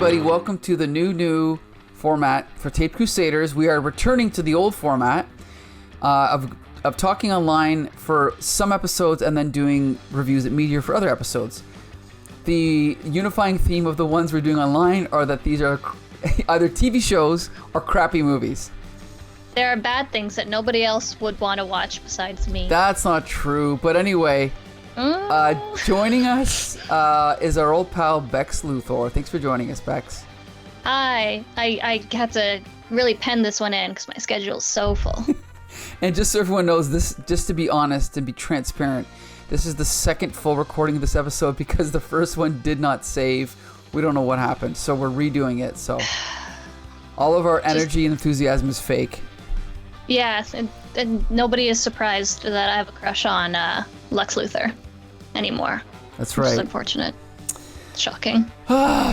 everybody. Welcome to the new format for Taped Crusaders. We are returning to the old format of talking online for some episodes and then doing reviews at Meteor for other episodes. The unifying theme of the ones we're doing online are that these are either TV shows or crappy movies. There are bad things that nobody else would want to watch besides me. That's not true. But anyway, joining us is our old pal Bex Luthor. Thanks for joining us, Bex. Hi. I had to really pen this one in because my schedule is so full. And just so everyone knows, this, just to be honest and be transparent, this is the second full recording of this episode because the first one did not save. We don't know what happened, so we're redoing it. So all of our energy and enthusiasm is fake. Yes, and nobody is surprised that I have a crush on Lex Luthor anymore. That's right. Which is unfortunate. Shocking.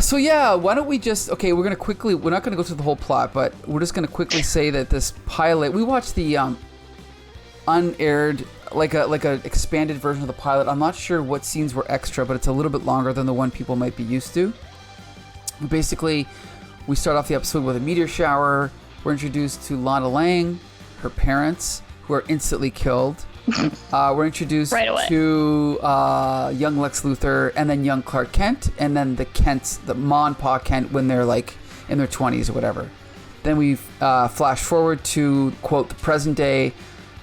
So yeah, why don't we just, okay, we're not going to go through the whole plot, but we're just going to quickly say that this pilot, we watched the unaired, like a expanded version of the pilot. I'm not sure what scenes were extra, but it's a little bit longer than the one people might be used to. Basically, we start off the episode with a meteor shower. We're introduced to Lana Lang, her parents, who are instantly killed. We're introduced right away to young Lex Luthor and then young Clark Kent, and then the Kents, the Ma and Pa Kent, when they're like in their 20s or whatever. Then we flash forward to, quote, the present day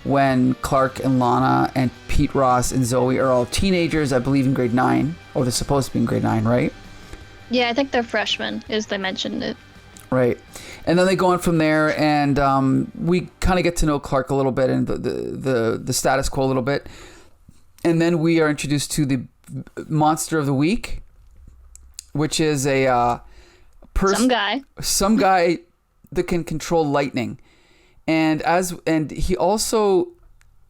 when Clark and Lana and Pete Ross and Zoe are all teenagers, I believe in grade 9. Or they're supposed to be in grade 9, right? Yeah, I think they're freshmen, as they mentioned it. Right. And then they go on from there, and we kind of get to know Clark a little bit and the status quo a little bit. And then we are introduced to the monster of the week, which is a some guy that can control lightning. And he also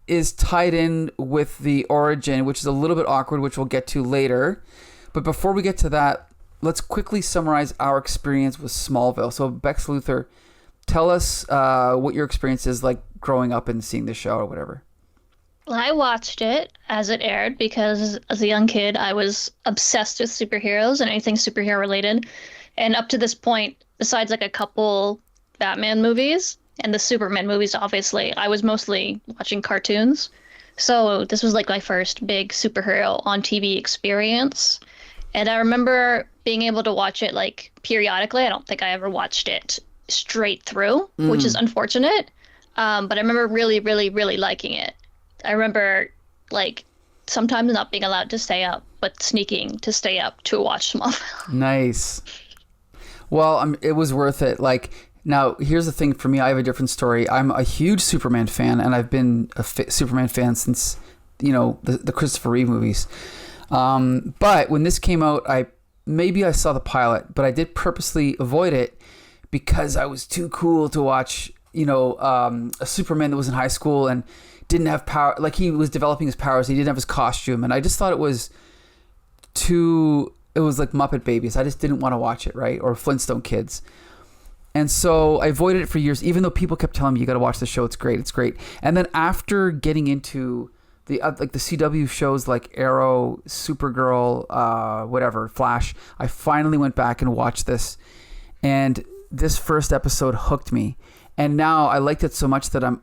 is tied in with the origin, which is a little bit awkward, which we'll get to later. But before we get to that, let's quickly summarize our experience with Smallville. So, Bex Luthor, tell us what your experience is like growing up and seeing the show or whatever. Well, I watched it as it aired because as a young kid, I was obsessed with superheroes and anything superhero related. And up to this point, besides like a couple Batman movies and the Superman movies, obviously, I was mostly watching cartoons. So this was like my first big superhero on TV experience. And I remember being able to watch it like periodically. I don't think I ever watched it straight through, which is unfortunate. But I remember really, really, really liking it. I remember like sometimes not being allowed to stay up, but sneaking to stay up to watch Smallville. Nice. Well, it was worth it. Like, now, here's the thing for me. I have a different story. I'm a huge Superman fan, and I've been a Superman fan since, the Christopher Reeve movies. But when this came out, I saw the pilot, but I did purposely avoid it because I was too cool to watch, a Superman that was in high school and didn't have power. Like, he was developing his powers. He didn't have his costume. And I just thought it was like Muppet Babies. I just didn't want to watch it, right? Or Flintstone Kids. And so I avoided it for years, even though people kept telling me, you got to watch the show. It's great. It's great. And then after getting into the CW shows like Arrow, Supergirl, whatever, Flash, I finally went back and watched this, and this first episode hooked me. And now I liked it so much that I'm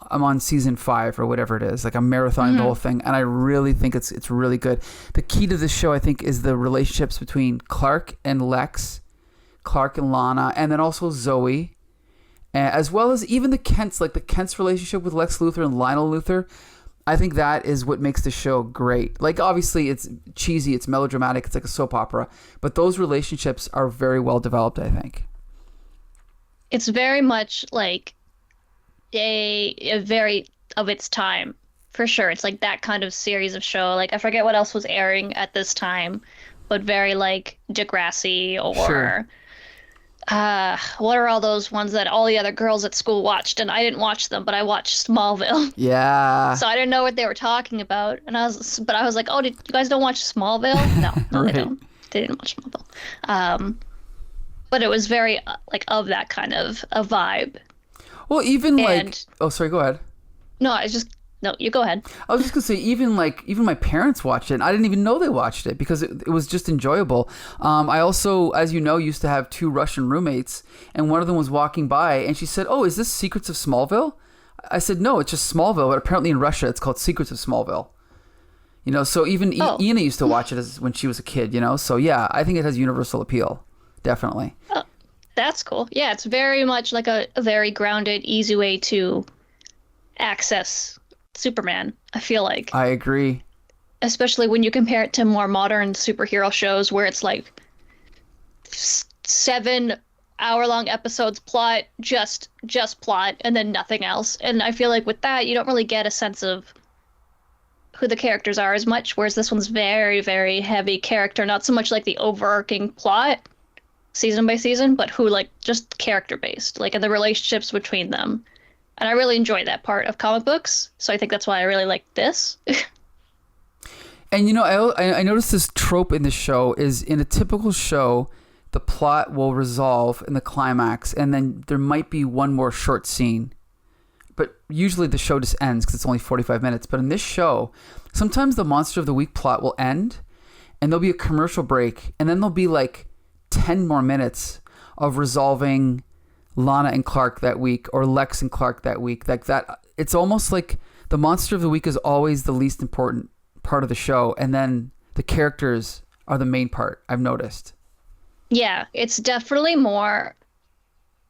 on season 5 or whatever it is. Like, I'm marathoning the whole thing, and I really think it's really good. The key to this show, I think, is the relationships between Clark and Lex, Clark and Lana, and then also Zoe, as well as even the Kents, like the Kents' relationship with Lex Luthor and Lionel Luthor. I think that is what makes the show great. Like, obviously, it's cheesy, it's melodramatic, it's like a soap opera, but those relationships are very well developed, I think. It's very much like a very of its time, for sure. It's like that kind of series of show. Like, I forget what else was airing at this time, but very like Degrassi or... Sure. What are all those ones that all the other girls at school watched, and I didn't watch them, but I watched Smallville. Yeah. So I didn't know what they were talking about, and I was like, oh, you guys don't watch Smallville? No, right. They don't. They didn't watch Smallville. But it was very like of that kind of a vibe. Well, even like, oh, sorry, go ahead. No, I was just No, you go ahead. I was just gonna say, even my parents watched it. And I didn't even know they watched it because it was just enjoyable. I also, as you know, used to have 2 Russian roommates, and one of them was walking by, and she said, "Oh, is this Secrets of Smallville?" I said, "No, it's just Smallville, but apparently in Russia it's called Secrets of Smallville." You know, so even Ina used to watch it when she was a kid. You know, so yeah, I think it has universal appeal, definitely. Oh, that's cool. Yeah, it's very much like a very grounded, easy way to access Superman, I feel like. I agree. Especially when you compare it to more modern superhero shows where it's like 7 hour-long episodes, plot, just plot, and then nothing else. And I feel like with that, you don't really get a sense of who the characters are as much, whereas this one's very, very heavy character, not so much like the overarching plot season by season, but who like just character based, like in the relationships between them. And I really enjoy that part of comic books, so I think that's why I really like this. And you know, I noticed this trope in the show is in a typical show, the plot will resolve in the climax, and then there might be one more short scene. But usually the show just ends because it's only 45 minutes. But in this show, sometimes the Monster of the Week plot will end, and there'll be a commercial break, and then there'll be like 10 more minutes of resolving Lana and Clark that week, or Lex and Clark that week. Like that, it's almost like the Monster of the Week is always the least important part of the show, and then the characters are the main part, I've noticed. Yeah, it's definitely more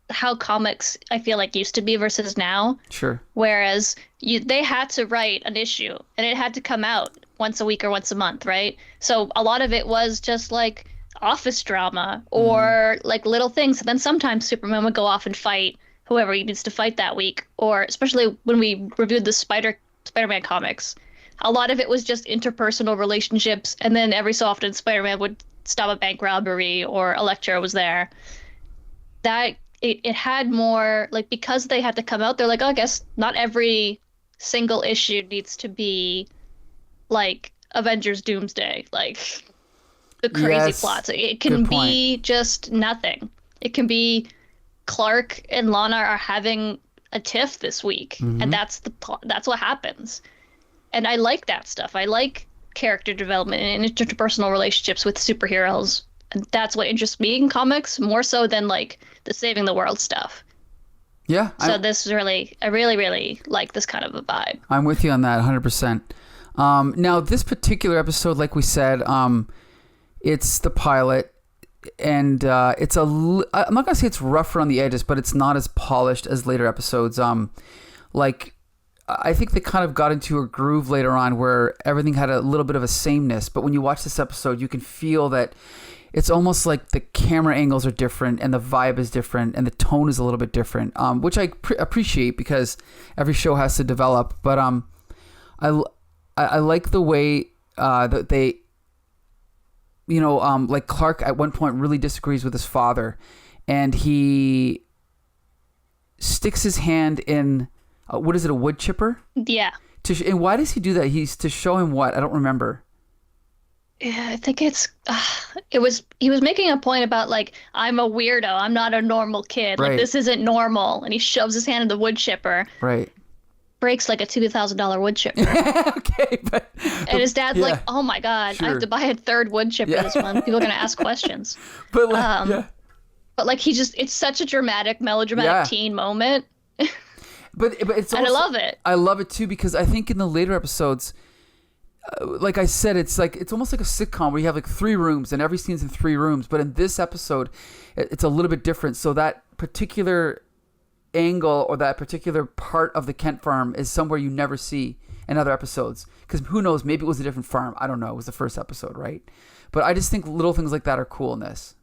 how comics I feel like used to be versus now. Sure. Whereas they had to write an issue and it had to come out once a week or once a month, right? So a lot of it was just like office drama or like little things. And then sometimes Superman would go off and fight whoever he needs to fight that week. Or especially when we reviewed the Spider-Man comics, a lot of it was just interpersonal relationships. And then every so often Spider-Man would stop a bank robbery or Elektra was there. That it had more, like, because they had to come out, they're like, oh, I guess not every single issue needs to be like Avengers Doomsday, like the crazy plots. It can be just nothing. It can be Clark and Lana are having a tiff this week, and that's what happens. And I like that stuff. I like character development and interpersonal relationships with superheroes. And that's what interests me in comics more so than like the saving the world stuff. Yeah. So this is I really, really like this kind of a vibe. I'm with you on that 100%. Now this particular episode, like we said, it's the pilot, and it's I'm not going to say it's rougher on the edges, but it's not as polished as later episodes. Like I think they kind of got into a groove later on where everything had a little bit of a sameness. But when you watch this episode, you can feel that it's almost like the camera angles are different and the vibe is different and the tone is a little bit different, which I appreciate because every show has to develop. But I like the way that they, like Clark at one point really disagrees with his father, and he sticks his hand in, what is it, a wood chipper? Yeah. And why does he do that? He's to show him what? I don't remember. Yeah, I think he was making a point about like, I'm a weirdo. I'm not a normal kid. Right. Like this isn't normal. And he shoves his hand in the wood chipper. Right. Breaks like a $2,000 wood chipper. Okay, and his dad's like, oh my God, sure. I have to buy a third wood chipper this month. People are going to ask questions. But like, but like it's such a melodramatic teen moment. But it's also, and I love it. I love it too, because I think in the later episodes, like I said, it's almost like a sitcom where you have like 3 rooms and every scene's in 3 rooms. But in this episode, it's a little bit different. So that particular angle or that particular part of the Kent farm is somewhere you never see in other episodes. Because who knows, maybe it was a different farm. I don't know. It was the first episode, right? But I just think little things like that are cool in this.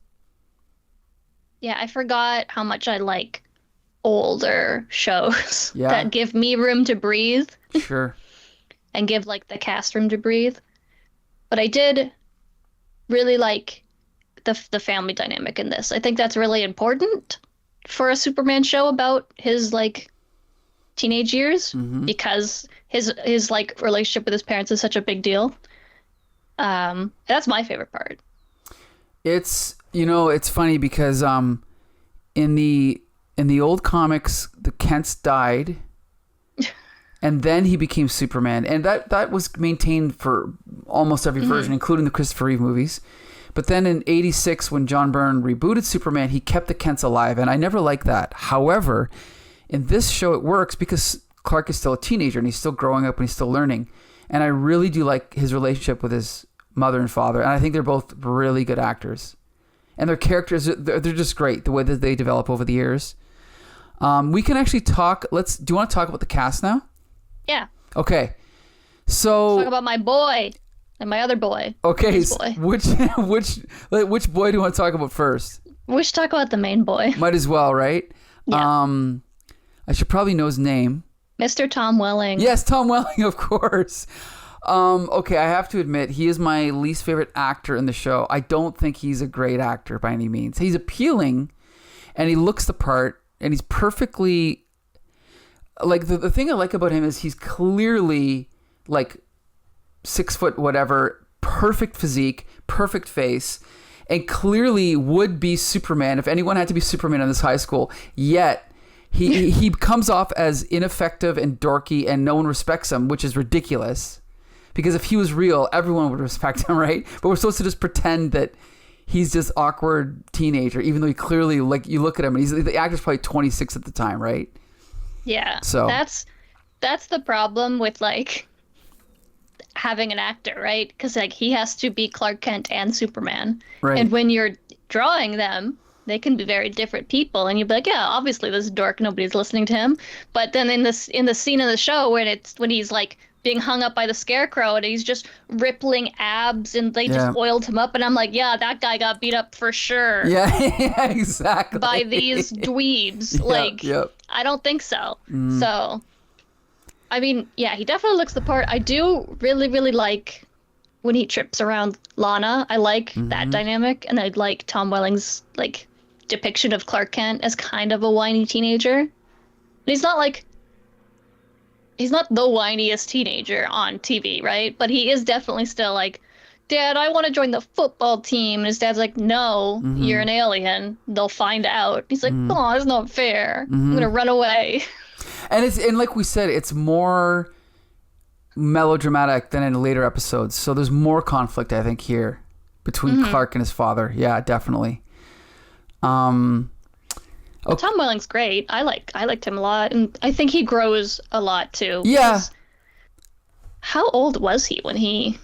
Yeah, I forgot how much I like older shows that give me room to breathe. Sure. And give like the cast room to breathe. But I did really like the family dynamic in this. I think that's really important for a Superman show about his like teenage years, because his like relationship with his parents is such a big deal. That's my favorite part. It's it's funny because in the old comics, the Kents died. And then he became Superman. And that was maintained for almost every version, including the Christopher Reeve movies. But then in 86, when John Byrne rebooted Superman, he kept the Kents alive. And I never liked that. However, in this show, it works because Clark is still a teenager and he's still growing up and he's still learning. And I really do like his relationship with his mother and father. And I think they're both really good actors. And their characters, they're just great, the way that they develop over the years. We can actually talk. Do you want to talk about the cast now? Yeah. Okay. So talk about my boy and my other boy. Okay. Boy. Which boy do you want to talk about first? We should talk about the main boy. Might as well, right? Yeah. I should probably know his name. Mr. Tom Welling. Yes, Tom Welling, of course. Okay, I have to admit, he is my least favorite actor in the show. I don't think he's a great actor by any means. He's appealing, and he looks the part, and he's perfectly... Like, the thing I like about him is he's clearly, like, 6 foot whatever, perfect physique, perfect face, and clearly would be Superman if anyone had to be Superman in this high school. Yet, he comes off as ineffective and dorky, and no one respects him, which is ridiculous. Because if he was real, everyone would respect him, right? But we're supposed to just pretend that he's just awkward teenager, even though he clearly, like, you look at him, and the actor's probably 26 at the time, right? Yeah. So that's the problem with, like, having an actor, right? Because, like, he has to be Clark Kent and Superman. Right. And when you're drawing them, they can be very different people, and you'd be like, yeah, obviously this dork, nobody's listening to him. But then in the scene of the show when he's like being hung up by the Scarecrow and he's just rippling abs and they just oiled him up, and I'm like, yeah, that guy got beat up for sure. Yeah, exactly. By these dweebs. I don't think so. So, I mean, yeah, he definitely looks the part. I do really, really like when he trips around Lana. I like that dynamic, and I like Tom Welling's, like, depiction of Clark Kent as kind of a whiny teenager. But he's not the whiniest teenager on TV, right? But he is definitely still like, Dad, I want to join the football team. And his dad's like, no, you're an alien. They'll find out. He's like, oh, that's not fair. I'm going to run away. And like we said, it's more melodramatic than in later episodes. So there's more conflict, I think, here between Clark and his father. Yeah, definitely. Tom Welling's great. I liked him a lot, and I think he grows a lot too. Yeah. How old was he when he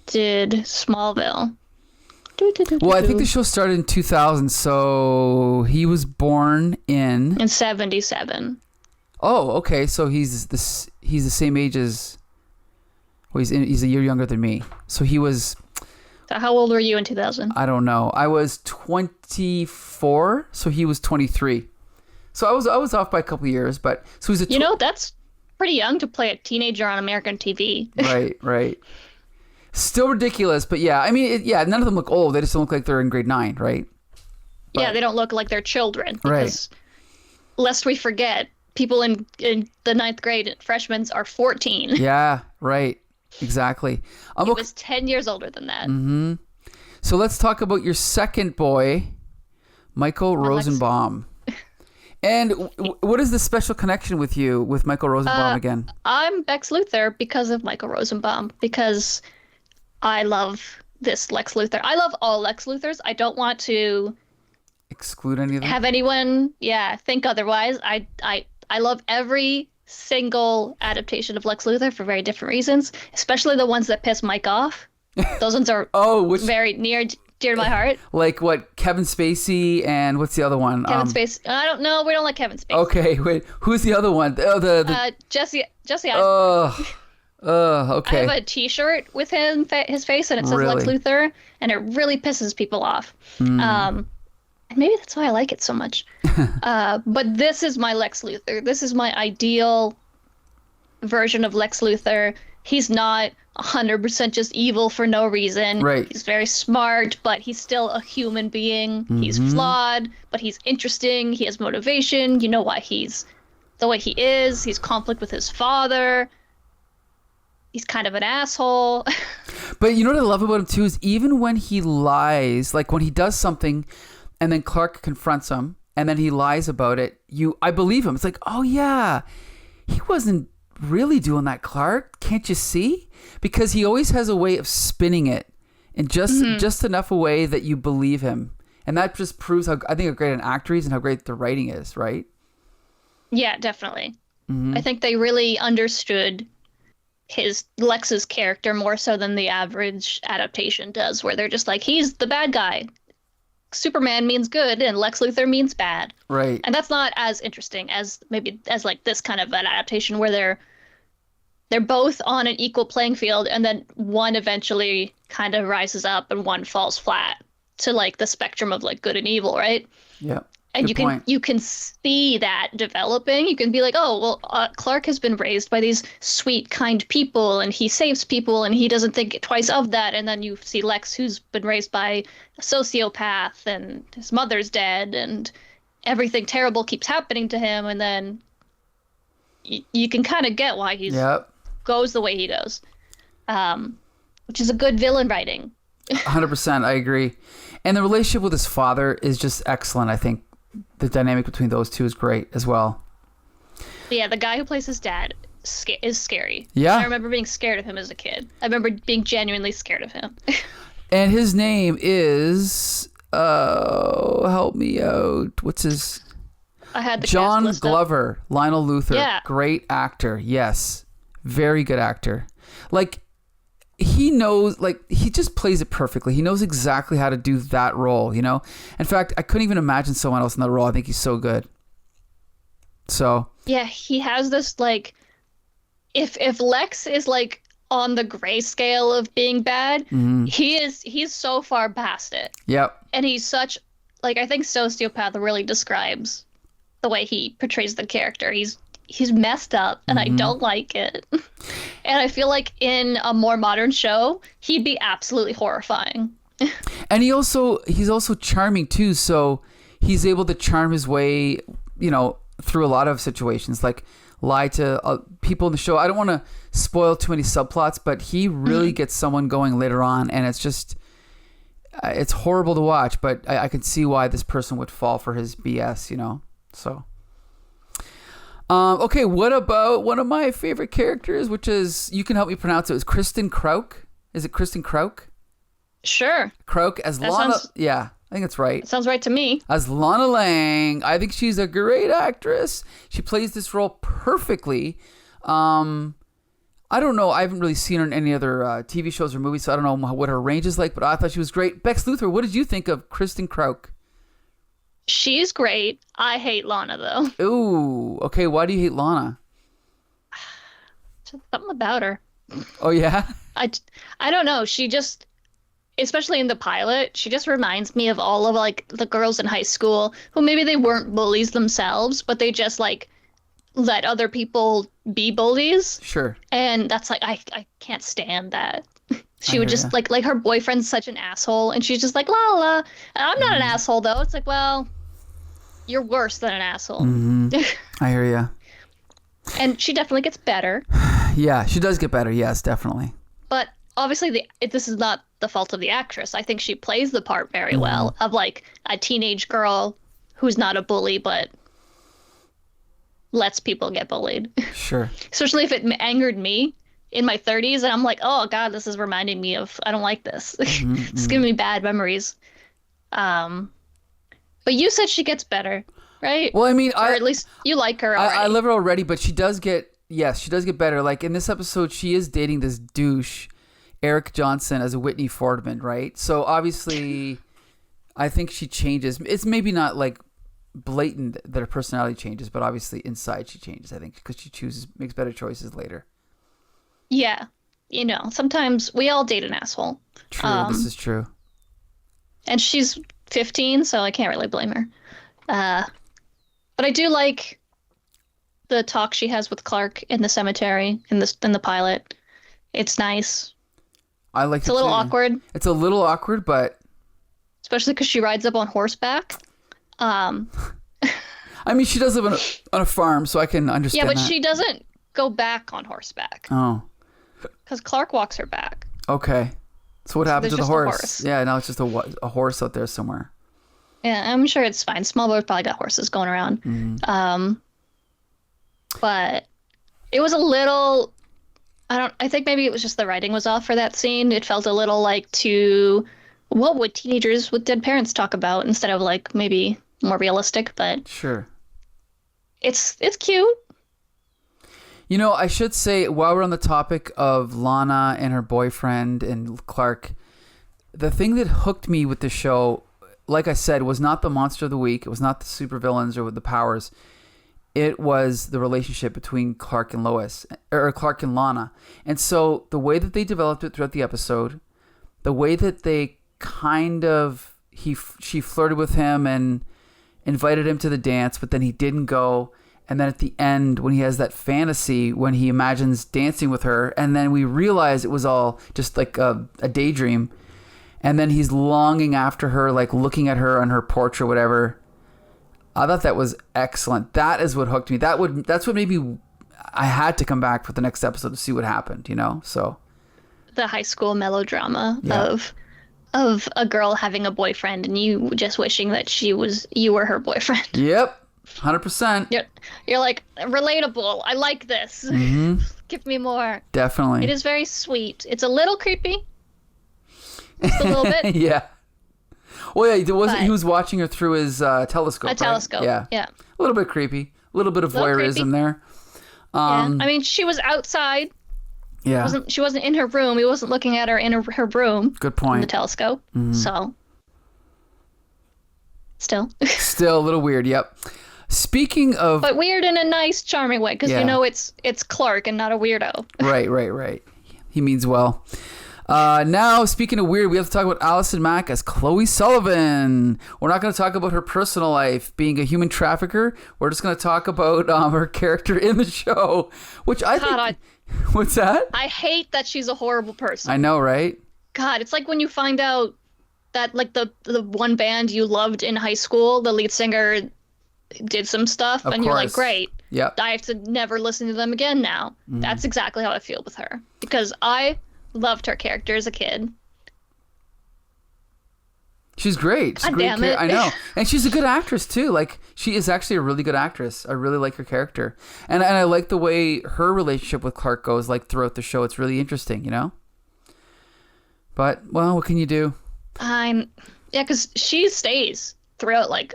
did Smallville? Well, I think the show started in 2000, so he was born in 77. Oh, okay. So he's the same age as. Well, he's a year younger than me. So he was. So how old were you in 2000? I don't know. I was 24, so he was 23. So I was off by a couple of years, but so he's that's pretty young to play a teenager on American TV. Right. Still ridiculous, but yeah. I mean, none of them look old. They just don't look like they're in grade 9, right? But, they don't look like they're children. Because, lest we forget, people in the 9th grade, freshmen, are 14. Yeah, right. Exactly. He was 10 years older than that. Mm-hmm. So let's talk about your second boy, Michael Rosenbaum. And what is the special connection with you with Michael Rosenbaum again? I'm Bex Luthor because of Michael Rosenbaum, because I love this Lex Luthor. I love all Lex Luthors. I don't want to exclude any of them. Have anyone, think otherwise. I love every single adaptation of Lex Luthor for very different reasons, especially the ones that piss Mike off. Those ones are very near dear to my heart. Like what, Kevin Spacey, and what's the other one? Kevin Spacey. I don't know. We don't like Kevin Spacey. Okay, wait. Who's the other one? Jesse Eisenberg. Okay. I have a T-shirt with his face, and it says Lex Luthor, and it really pisses people off. And maybe that's why I like it so much. But this is my Lex Luthor. This is my ideal version of Lex Luthor. He's not 100% just evil for no reason. Right. He's very smart, but he's still a human being. He's flawed, but he's interesting. He has motivation. You know why he's the way he is. He's conflict with his father. He's kind of an asshole. But you know what I love about him too is even when he lies, like when he does something and then Clark confronts him and then he lies about it, I believe him. It's like, oh yeah, he wasn't really doing that, Clark. Can't you see? Because he always has a way of spinning it in just enough a way that you believe him. And that just proves how great an actor he is and how great the writing is, right? Yeah, definitely. I think they really understood Lex's character more so than the average adaptation does, where they're just like, he's the bad guy. Superman means good and Lex Luthor means bad. Right. And that's not as interesting as like this kind of an adaptation where they're both on an equal playing field, and then one eventually kind of rises up and one falls flat to like the spectrum of like good and evil, right? Yeah. And Good you can see that developing. You can be like, oh, well, Clark has been raised by these sweet, kind people, and he saves people, and he doesn't think twice of that. And then you see Lex, who's been raised by a sociopath, and his mother's dead, and everything terrible keeps happening to him. And then you can kind of get why he goes the way he goes, which is a good villain writing. 100%, I agree. And the relationship with his father is just excellent, I think. The dynamic between those two is great as well. Yeah, the guy who plays his dad is scary. Yeah. I remember being scared of him as a kid. I remember being genuinely scared of him. And his name is, help me out. What's his? I had the John cast list Glover, up. Lionel Luthor. Yeah. Great actor. Yes. Very good actor. Like, he knows, like, he just plays it perfectly. He knows exactly how to do that role, you know? In fact, I couldn't even imagine someone else in that role. I think he's so good. So. Yeah, he has this, like, if Lex is, like, on the gray scale of being bad, he's so far past it. Yep. And he's such, like, I think sociopath really describes the way he portrays the character. He's messed up, and I don't like it. And I feel like in a more modern show, he'd be absolutely horrifying. And he's also charming too, so he's able to charm his way, you know, through a lot of situations, like lie to people in the show. I don't want to spoil too many subplots, but he really gets someone going later on, and it's just, it's horrible to watch, but I can see why this person would fall for his BS, you know, so. Okay, what about one of my favorite characters, which is, you can help me pronounce it, is Kristen Krauk? Is it Kristen Krauk? Sure. Krauk as Lana. Yeah, I think that's right. Sounds right to me. As Lana Lang. I think she's a great actress. She plays this role perfectly. I don't know. I haven't really seen her in any other TV shows or movies, so I don't know what her range is like, but I thought she was great. Bex Luthor, what did you think of Kristen Krauk? She's great. I hate Lana, though. Ooh, okay. Why do you hate Lana? Just something about her. Oh, yeah? I don't know. She just, especially in the pilot, she just reminds me of all of, like, the girls in high school who maybe they weren't bullies themselves, but they just, like, let other people be bullies. Sure. And that's, like, I can't stand that. She would just, like her boyfriend's such an asshole, and she's just like, la la. And I'm not an asshole, though. It's like, well, you're worse than an asshole. I hear ya. And she definitely gets better. Yeah, she does get better. Yes, definitely. But obviously, this is not the fault of the actress. I think she plays the part very well of, like, a teenage girl who's not a bully, but lets people get bullied. Sure. Especially if it angered me in my 30s, and I'm like, oh God, this is reminding me of, I don't like this. It's giving me bad memories. But you said she gets better, right? Well, I mean, or at least you like her already. I love her already, but she does get better. Like in this episode, she is dating this douche, Eric Johnson, as a Whitney Fordman, right? So obviously, I think she changes. It's maybe not like blatant that her personality changes, but obviously inside she changes, I think, because she makes better choices later. Yeah. You know, sometimes we all date an asshole. True, this is true. And she's 15, so I can't really blame her. But I do like the talk she has with Clark in the cemetery in the pilot. It's nice. I like it. It's a little awkward. It's a little awkward, but especially because she rides up on horseback. I mean, she does live on a farm, so I can understand. Yeah, but that. she doesn't go back on horseback. Oh. Because Clark walks her back. Okay. So what happened to the horse? horse? Yeah, now it's just a horse out there somewhere. Yeah, I'm sure it's fine. Smallville probably got horses going around. But It was a little, I think maybe it was just the writing was off for that scene. It felt a little like what would teenagers with dead parents talk about instead of like maybe more realistic, but Sure. it's cute. You know, I should say, while we're on the topic of Lana and her boyfriend and Clark, the thing that hooked me with the show, like I said, was not the monster of the week. It was not the supervillains or with the powers. It was the relationship between Clark and Lois, or Clark and Lana. And so the way that they developed it throughout the episode, the way that they she flirted with him and invited him to the dance, but then he didn't go. And then at the end, when he has that fantasy, when he imagines dancing with her, and then we realize it was all just like a daydream. And then he's longing after her, like looking at her on her porch or whatever. I thought that was excellent. That is what hooked me. That's what made me, I had to come back for the next episode to see what happened, you know? So The high school melodrama of a girl having a boyfriend and you just wishing that you were her boyfriend. Yep. 100%. You're like, relatable. I like this. Mm-hmm. Give me more. Definitely. It is very sweet. It's a little creepy. Just a little bit. Yeah. Well, yeah, he was watching her through his telescope. A telescope. Yeah. Yeah. A little bit creepy. A little bit of voyeurism there. Yeah. I mean, she was outside. Yeah. She wasn't in her room. He wasn't looking at her in her room. Good point. In the telescope. Mm-hmm. So. Still a little weird. Yep. Speaking of, but weird in a nice, charming way, because you know it's Clark and not a weirdo. Right. He means well. Now, speaking of weird, we have to talk about Allison Mack as Chloe Sullivan. We're not going to talk about her personal life being a human trafficker. We're just going to talk about her character in the show, which I think. What's that? I hate that she's a horrible person. I know, right? God, it's like when you find out that like the one band you loved in high school, the lead singer did some stuff, and you're like, great. Yep. I have to never listen to them again now. Mm. That's exactly how I feel with her. Because I loved her character as a kid. She's great. She's God damn it. I know. And she's a good actress too. Like, she is actually a really good actress. I really like her character. And I like the way her relationship with Clark goes, like, throughout the show. It's really interesting, you know? But, well, what can you do? Yeah, because she stays throughout, like,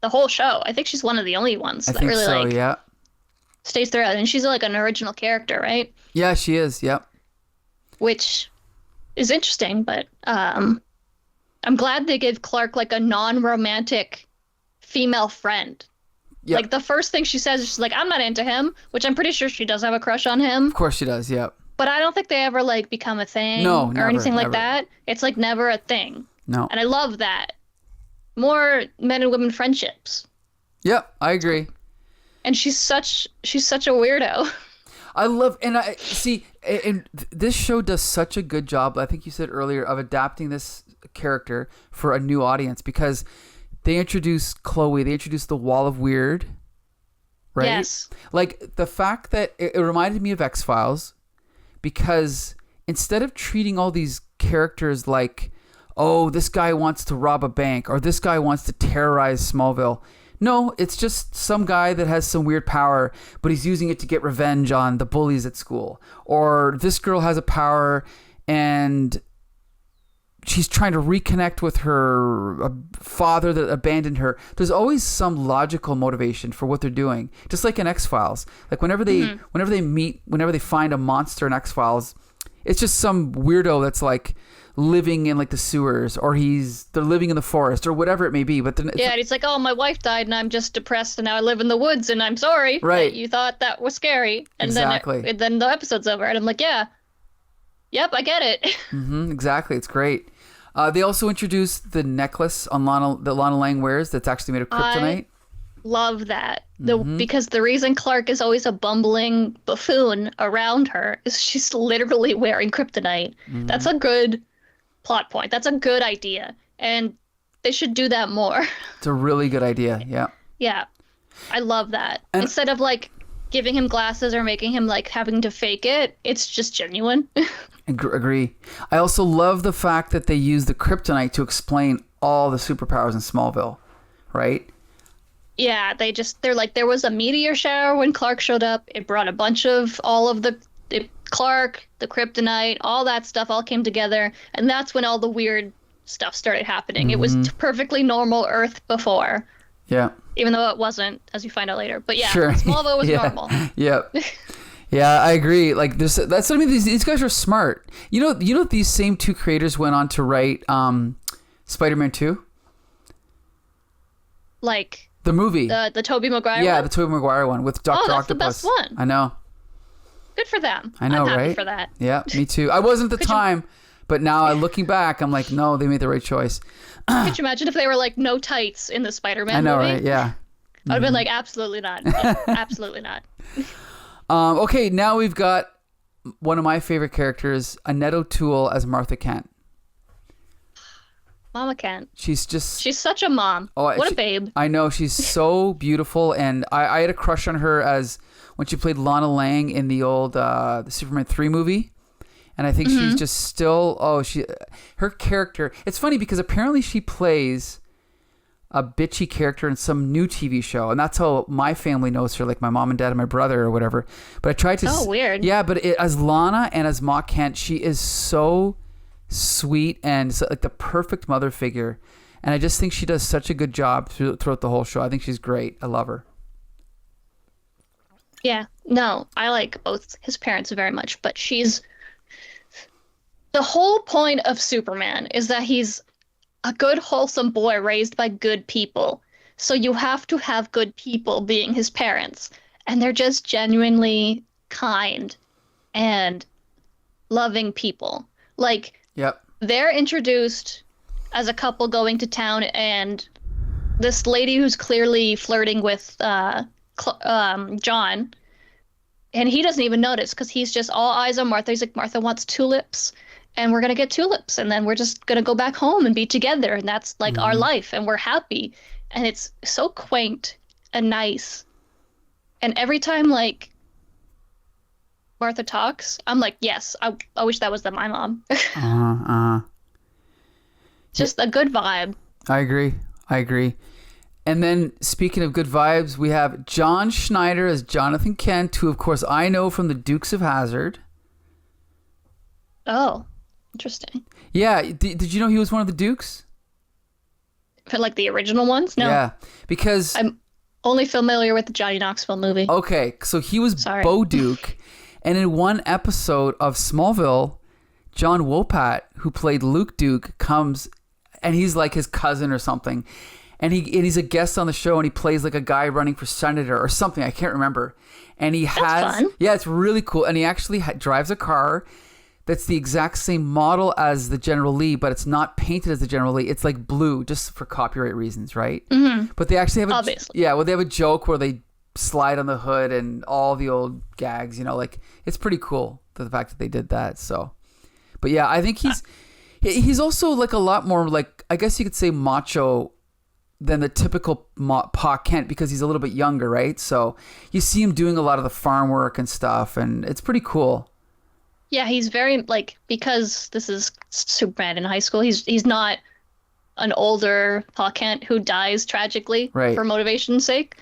the whole show. I think she's one of the only ones that really stays throughout, and she's like an original character, right? Yeah, she is. Yep. Which is interesting, but I'm glad they gave Clark like a non-romantic female friend. Yep. Like the first thing she says is she's like, I'm not into him, which I'm pretty sure she does have a crush on him. Of course she does. Yep. But I don't think they ever like become a thing or anything like that. It's like never a thing. No. And I love that. More men and women friendships. Yep, I agree. And she's such a weirdo. I love, and I see, and this show does such a good job, I think you said earlier, of adapting this character for a new audience, because they introduce Chloe, they introduce the wall of weird, right? Yes. Like the fact that it reminded me of X-Files, because instead of treating all these characters like, oh, this guy wants to rob a bank, or this guy wants to terrorize Smallville. No, it's just some guy that has some weird power, but he's using it to get revenge on the bullies at school. Or this girl has a power and she's trying to reconnect with her father that abandoned her. There's always some logical motivation for what they're doing. Just like in X-Files. Like whenever they find a monster in X-Files, it's just some weirdo that's like living in like the sewers, or they're living in the forest, or whatever it may be. But then it's like, oh, my wife died and I'm just depressed and now I live in the woods and I'm sorry that you thought that was scary. And then the episode's over and I'm like, yep, I get it. Mm-hmm, exactly. It's great. They also introduced the necklace that Lana Lang wears that's actually made of kryptonite. Love that. Because the reason Clark is always a bumbling buffoon around her is she's literally wearing kryptonite. Mm-hmm. That's a good plot point. That's a good idea. And they should do that more. It's a really good idea. Yeah. Yeah. I love that. And instead of like giving him glasses or making him like having to fake it, it's just genuine. Agree. I also love the fact that they use the kryptonite to explain all the superpowers in Smallville, right? Yeah, they're like, there was a meteor shower when Clark showed up. It brought a bunch of all of Clark, the kryptonite, all that stuff all came together, and that's when all the weird stuff started happening. It was perfectly normal Earth before, Yeah. even though it wasn't, as you find out later. But yeah, Sure. Smallville was Yeah. normal. Yep. Yeah, I agree. Like that's what I mean. These guys are smart. You know, these same two creators went on to write Spider-Man 2, Like the movie. the Tobey Maguire Yeah, one? the Tobey Maguire one with Dr. that's the Octopus. best one. I know. Good for them. I know, I'm happy right? for that. Yeah, me too. I wasn't at the Could you- time, but now looking back, I'm like, no, they made the right choice. Could you imagine if they were like no tights in the Spider-Man I know, movie? right? Yeah. I'd have been like, absolutely not. Absolutely not. Okay, now we've got one of my favorite characters, Annette O'Toole as Martha Kent. Mama Kent. She's Such a mom. What a babe. I know, she's so beautiful, and I had a crush on her as when she played Lana Lang in the old the Superman 3 movie. And I think she's just still her character. It's funny because apparently she plays a bitchy character in some new TV show, and that's how my family knows her, like my mom and dad and my brother or whatever. But I tried to weird. Yeah, but as Lana and as Ma Kent, she is so sweet and so, like the perfect mother figure. And I just think she does such a good job throughout the whole show. I think she's great. I love her. Yeah. No, I like both his parents very much, but the whole point of Superman is that he's a good, wholesome boy raised by good people. So you have to have good people being his parents. And they're just genuinely kind and loving people. Like, Yep. they're introduced as a couple going to town, and this lady who's clearly flirting with John, and he doesn't even notice because he's just all eyes on Martha. He's like, Martha wants tulips, and we're going to get tulips, and then we're just going to go back home and be together, and that's like our life, and we're happy. And it's so quaint and nice. And every time like Martha talks, I'm like, yes, I wish that was my mom. Just a good vibe. I agree. And then speaking of good vibes, we have John Schneider as Jonathan Kent, who of course I know from the Dukes of Hazzard. Oh, interesting. Yeah, did you know he was one of the Dukes? For like the original ones? No. Yeah, because I'm only familiar with the Johnny Knoxville movie. Okay, so he was Bo Duke, and in one episode of Smallville, John Wopat, who played Luke Duke, comes, and he's like his cousin or something, and he's a guest on the show, and he plays like a guy running for senator or something. I can't remember. And he That's fun. Yeah, it's really cool, and he actually drives a car that's the exact same model as the General Lee, but it's not painted as the General Lee. It's like blue, just for copyright reasons, right? Mm-hmm. But they actually have Obviously. they have a joke where they slide on the hood and all the old gags, like it's pretty cool, the fact that they did that. So, but yeah, I think he's also like a lot more like, I guess you could say, macho than the typical Pa Kent, because he's a little bit younger, right? So you see him doing a lot of the farm work and stuff, and it's pretty cool. Yeah, he's very like, because this is Superman in high school, he's not an older Pa Kent who dies tragically for motivation's sake.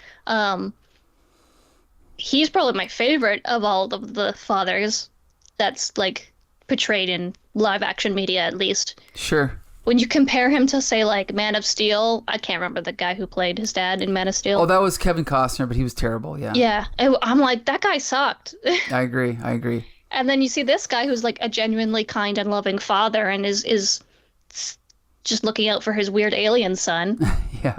He's probably my favorite of all of the fathers that's like portrayed in live action media, at least. Sure. When you compare him to, say, like Man of Steel, I can't remember the guy who played his dad in Man of Steel. Oh, that was Kevin Costner, but he was terrible. Yeah. Yeah, I'm like, that guy sucked. I agree. And then you see this guy who's like a genuinely kind and loving father and is just looking out for his weird alien son. Yeah.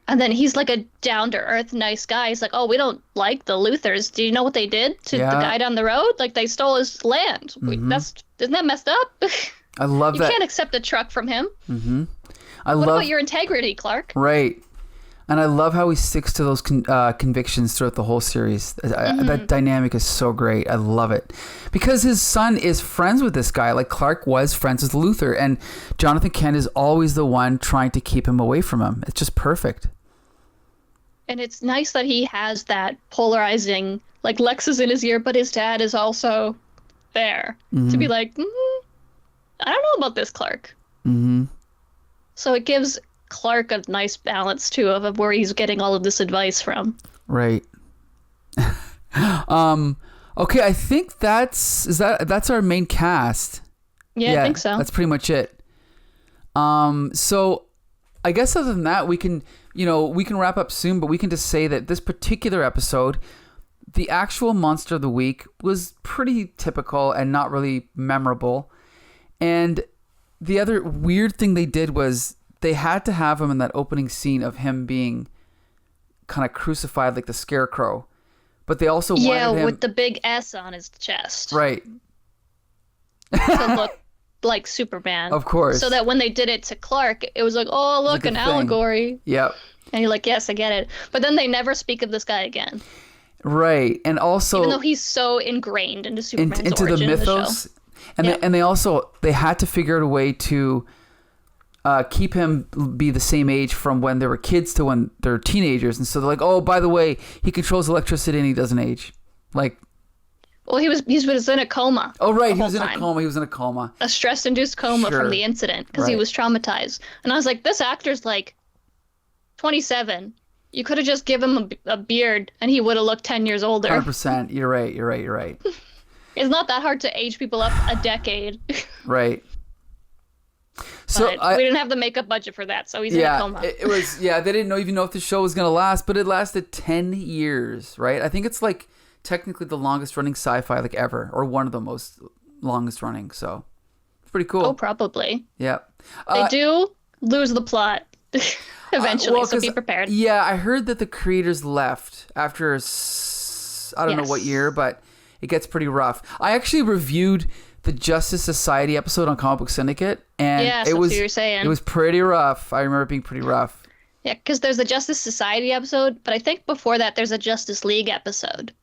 And then he's like a down-to-earth, nice guy. He's like, oh, we don't like the Luthors. Do you know what they did to the guy down the road? Like, they stole his land. Mm-hmm. Isn't that messed up? I love that. You can't accept a truck from him. Mm-hmm. What about your integrity, Clark? Right. And I love how he sticks to those convictions throughout the whole series. That dynamic is so great. I love it. Because his son is friends with this guy. Like Clark was friends with Luthor. And Jonathan Kent is always the one trying to keep him away from him. It's just perfect. And it's nice that he has that polarizing, like Lex is in his ear, but his dad is also there to be like, I don't know about this, Clark. Mm-hmm. So it gives Clark a nice balance too of where he's getting all of this advice from. Right. Okay, I think that's our main cast. Yeah, I think so. That's pretty much it. So I guess other than that, we can wrap up soon, but we can just say that this particular episode, the actual monster of the week was pretty typical and not really memorable. And the other weird thing they did was they had to have him in that opening scene of him being kind of crucified like the Scarecrow. But they also wanted him... with the big S on his chest. Right. To look like Superman. Of course. So that when they did it to Clark, it was like, oh, look, an allegory. Yep. And you're like, yes, I get it. But then they never speak of this guy again. Right. And also... even though he's so ingrained into Superman's into origin the mythos. In the show. And they had to figure out a way to keep him be the same age from when they were kids to when they're teenagers. And so they're like, oh, by the way, he controls electricity and he doesn't age. Like... well, he was in a coma. Oh, right. He was in a coma. A stress-induced coma from the incident because he was traumatized. And I was like, this actor's like 27. You could have just given him a beard and he would have looked 10 years older. 100%. You're right. It's not that hard to age people up a decade. Right. So we didn't have the makeup budget for that, so he's in a coma. It was, they didn't even know if the show was going to last, but it lasted 10 years, right? I think it's like technically the longest running sci-fi like ever, or one of the most longest running, so it's pretty cool. Oh, probably. Yeah. They do lose the plot eventually, so be prepared. Yeah, I heard that the creators left after I don't know what year, but it gets pretty rough. I actually reviewed the Justice Society episode on Comic Book Syndicate, and that's what you were saying. It was pretty rough. I remember it being pretty rough. Yeah, because there's a Justice Society episode, but I think before that there's a Justice League episode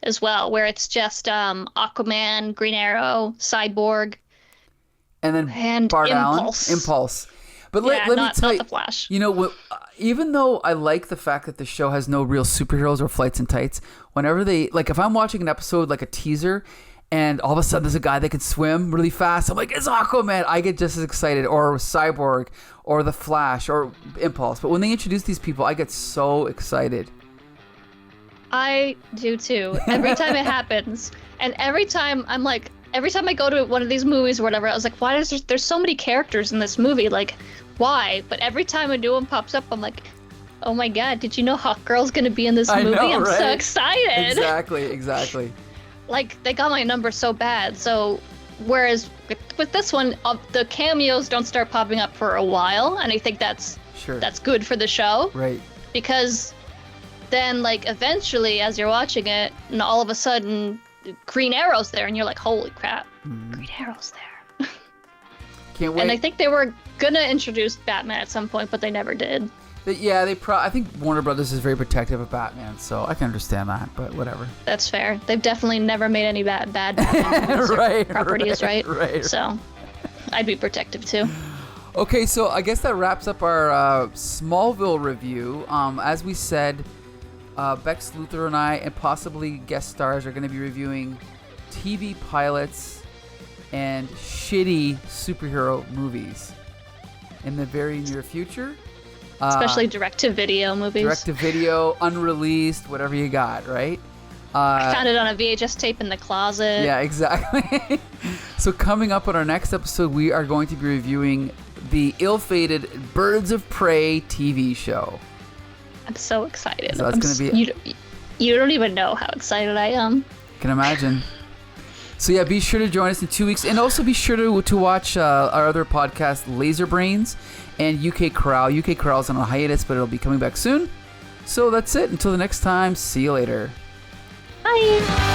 as well, where it's just Aquaman, Green Arrow, Cyborg, and then Bart Impulse. Allen. Impulse. But let me tell you, not the Flash. Even though I like the fact that the show has no real superheroes or flights and tights, whenever they, like, if I'm watching an episode, like a teaser, and all of a sudden there's a guy that can swim really fast, I'm like, it's Aquaman. I get just as excited, or Cyborg, or the Flash, or Impulse. But when they introduce these people, I get so excited. I do too. Every time it happens, and every time I go to one of these movies or whatever, I was like, why is there's so many characters in this movie? Like, why? But every time a new one pops up, I'm like, oh my god, did you know Hawkgirl's gonna be in this movie? I'm so excited. Exactly. Like, they got my number so bad. So, whereas with this one, the cameos don't start popping up for a while, and I think that's good for the show. Right. Because then, like, eventually, as you're watching it, and all of a sudden, Green Arrow's there, and you're like, holy crap, Green Arrow's there. Can't wait. And I think they were gonna introduce Batman at some point, but they never did. I think Warner Brothers is very protective of Batman, so I can understand that, but whatever. That's fair. They've definitely never made any bad Batman movies properties, right? So, I'd be protective too. Okay, so I guess that wraps up our Smallville review. As we said, Bex Luthor and I, and possibly guest stars, are going to be reviewing TV pilots and shitty superhero movies in the very near future. Especially direct-to-video movies. Direct-to-video, unreleased, whatever you got, right? I found it on a VHS tape in the closet. Yeah, exactly. So coming up on our next episode, we are going to be reviewing the ill-fated Birds of Prey TV show. I'm so excited. So that's going to be... You don't even know how excited I am. Can imagine. So yeah, be sure to join us in 2 weeks, and also be sure to watch our other podcast, Laser Brains, and UK Corral. UK Corral is on a hiatus, but it'll be coming back soon. So that's it. Until the next time, see you later. Bye.